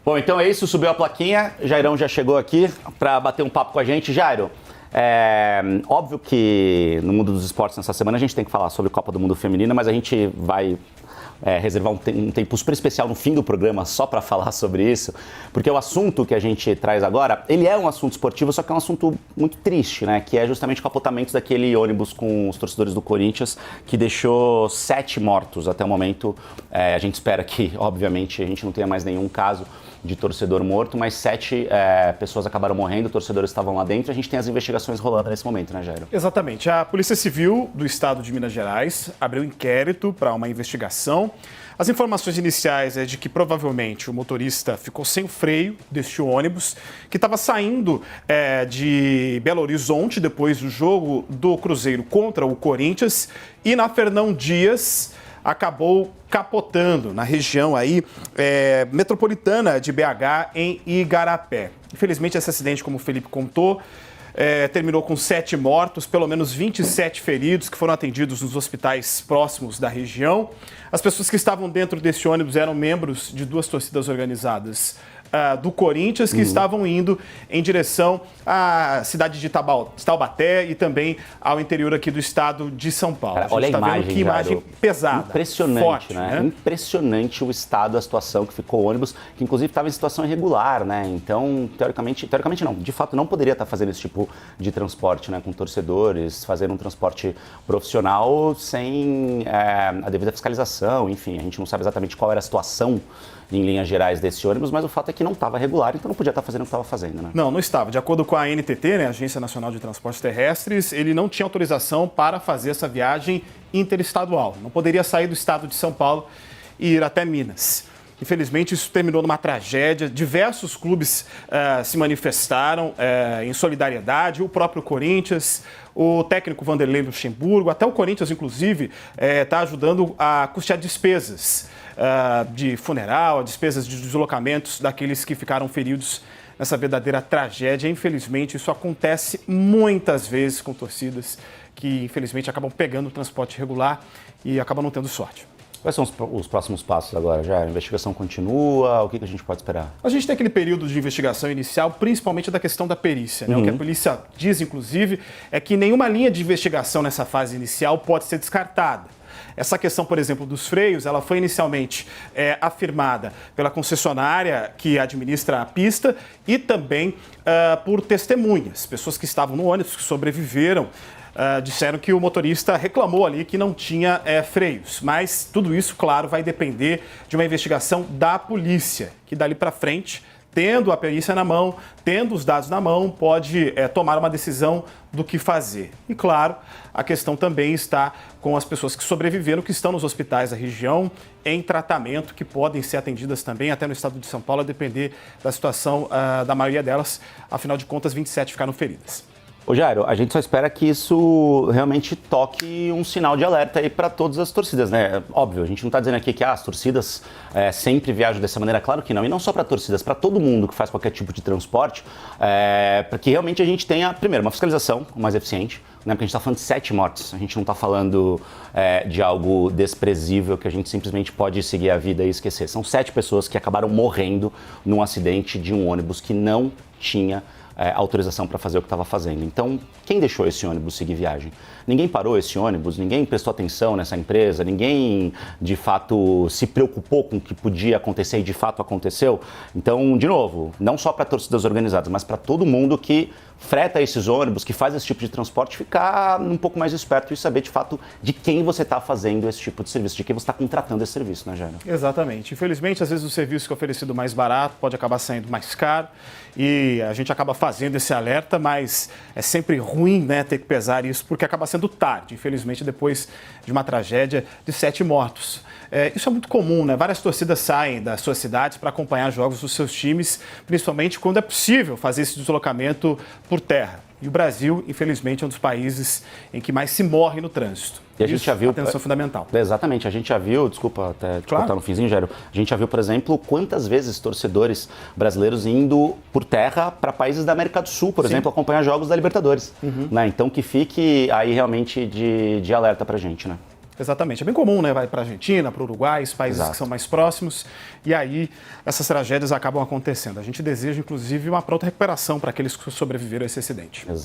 Bom, então é isso, subiu a plaquinha, Jairão já chegou aqui para bater um papo com a gente. Jairo, óbvio que no mundo dos esportes nessa semana a gente tem que falar sobre Copa do Mundo Feminina, mas a gente vai reservar um tempo super especial no fim do programa só para falar sobre isso, porque o assunto que a gente traz agora, ele é um assunto esportivo, só que é um assunto muito triste, né? Que é justamente o capotamento daquele ônibus com os torcedores do Corinthians, que deixou 7 mortos até o momento. A gente espera que, obviamente, a gente não tenha mais nenhum caso de torcedor morto, mas 7 pessoas acabaram morrendo, torcedores estavam lá dentro. A gente tem as investigações rolando nesse momento, né, Jairo? Exatamente. A Polícia Civil do Estado de Minas Gerais abriu inquérito para uma investigação. As informações iniciais é de que provavelmente o motorista ficou sem o freio deste ônibus, que estava saindo de Belo Horizonte depois do jogo do Cruzeiro contra o Corinthians e na Fernão Dias acabou capotando na região aí metropolitana de BH, em Igarapé. Infelizmente, esse acidente, como o Felipe contou, terminou com 7 mortos, pelo menos 27 feridos que foram atendidos nos hospitais próximos da região. As pessoas que estavam dentro desse ônibus eram membros de 2 torcidas organizadas do Corinthians, que estavam indo em direção à cidade de Taubaté e também ao interior aqui do estado de São Paulo. Cara, olha a imagem, vendo que imagem pesada. Impressionante, forte, né? Impressionante o estado, a situação que ficou o ônibus, que inclusive estava em situação irregular, né? Então, teoricamente não, de fato não poderia estar fazendo esse tipo de transporte, né? Com torcedores, fazer um transporte profissional sem a devida fiscalização, enfim, a gente não sabe exatamente qual era a situação em linhas gerais desse ônibus, mas o fato é que não estava regular, então não podia estar fazendo o que estava fazendo, né? Não estava. De acordo com a ANTT, né, Agência Nacional de Transportes Terrestres, ele não tinha autorização para fazer essa viagem interestadual. Não poderia sair do estado de São Paulo e ir até Minas. Infelizmente, isso terminou numa tragédia. Diversos clubes se manifestaram em solidariedade, o próprio Corinthians, o técnico Vanderlei Luxemburgo, até o Corinthians, inclusive, está ajudando a custear despesas de funeral, despesas de deslocamentos daqueles que ficaram feridos nessa verdadeira tragédia. Infelizmente, isso acontece muitas vezes com torcidas que, infelizmente, acabam pegando o transporte regular e acabam não tendo sorte. Quais são os próximos passos agora? Já a investigação continua? O que a gente pode esperar? A gente tem aquele período de investigação inicial, principalmente da questão da perícia, né? O que a polícia diz, inclusive, é que nenhuma linha de investigação nessa fase inicial pode ser descartada. Essa questão, por exemplo, dos freios, ela foi inicialmente afirmada pela concessionária que administra a pista e também por testemunhas, pessoas que estavam no ônibus, que sobreviveram. Disseram que o motorista reclamou ali que não tinha freios. Mas tudo isso, claro, vai depender de uma investigação da polícia, que dali para frente, tendo a perícia na mão, tendo os dados na mão, pode tomar uma decisão do que fazer. E, claro, a questão também está com as pessoas que sobreviveram, que estão nos hospitais da região, em tratamento, que podem ser atendidas também, até no estado de São Paulo, a depender da situação da maioria delas. Afinal de contas, 27 ficaram feridas. Ô Jairo, a gente só espera que isso realmente toque um sinal de alerta aí para todas as torcidas, né? Óbvio, a gente não está dizendo aqui que as torcidas sempre viajam dessa maneira, claro que não. E não só para torcidas, para todo mundo que faz qualquer tipo de transporte, para que realmente a gente tenha, primeiro, uma fiscalização mais eficiente, né? Porque a gente está falando de 7 mortes, a gente não está falando de algo desprezível que a gente simplesmente pode seguir a vida e esquecer. São 7 pessoas que acabaram morrendo num acidente de um ônibus que não tinha autorização para fazer o que estava fazendo. Então, quem deixou esse ônibus seguir viagem? Ninguém parou esse ônibus, ninguém prestou atenção nessa empresa, ninguém, de fato, se preocupou com o que podia acontecer e, de fato, aconteceu. Então, de novo, não só para torcidas organizadas, mas para todo mundo que freta esses ônibus, que faz esse tipo de transporte, ficar um pouco mais esperto e saber, de fato, de quem você está fazendo esse tipo de serviço, de quem você está contratando esse serviço, né, Jairo? Exatamente. Infelizmente, às vezes o serviço que é oferecido mais barato pode acabar saindo mais caro e a gente acaba fazendo esse alerta, mas é sempre ruim, né, ter que pesar isso, porque acaba sendo tarde, infelizmente, depois de uma tragédia de 7 mortos. Isso é muito comum, né? Várias torcidas saem das suas cidades para acompanhar jogos dos seus times, principalmente quando é possível fazer esse deslocamento por terra. E o Brasil, infelizmente, é um dos países em que mais se morre no trânsito. E a gente já viu... Atenção fundamental. Exatamente, a gente já viu, desculpa até te cortar no finzinho, Jairo, a gente já viu, por exemplo, quantas vezes torcedores brasileiros indo por terra para países da América do Sul, por exemplo, acompanhar jogos da Libertadores. Né? Então que fique aí realmente de alerta pra gente, né? Exatamente. É bem comum, né? Vai para a Argentina, para o Uruguai, os países Exato. que são mais próximos, e aí essas tragédias acabam acontecendo. A gente deseja, inclusive, uma pronta recuperação para aqueles que sobreviveram a esse acidente.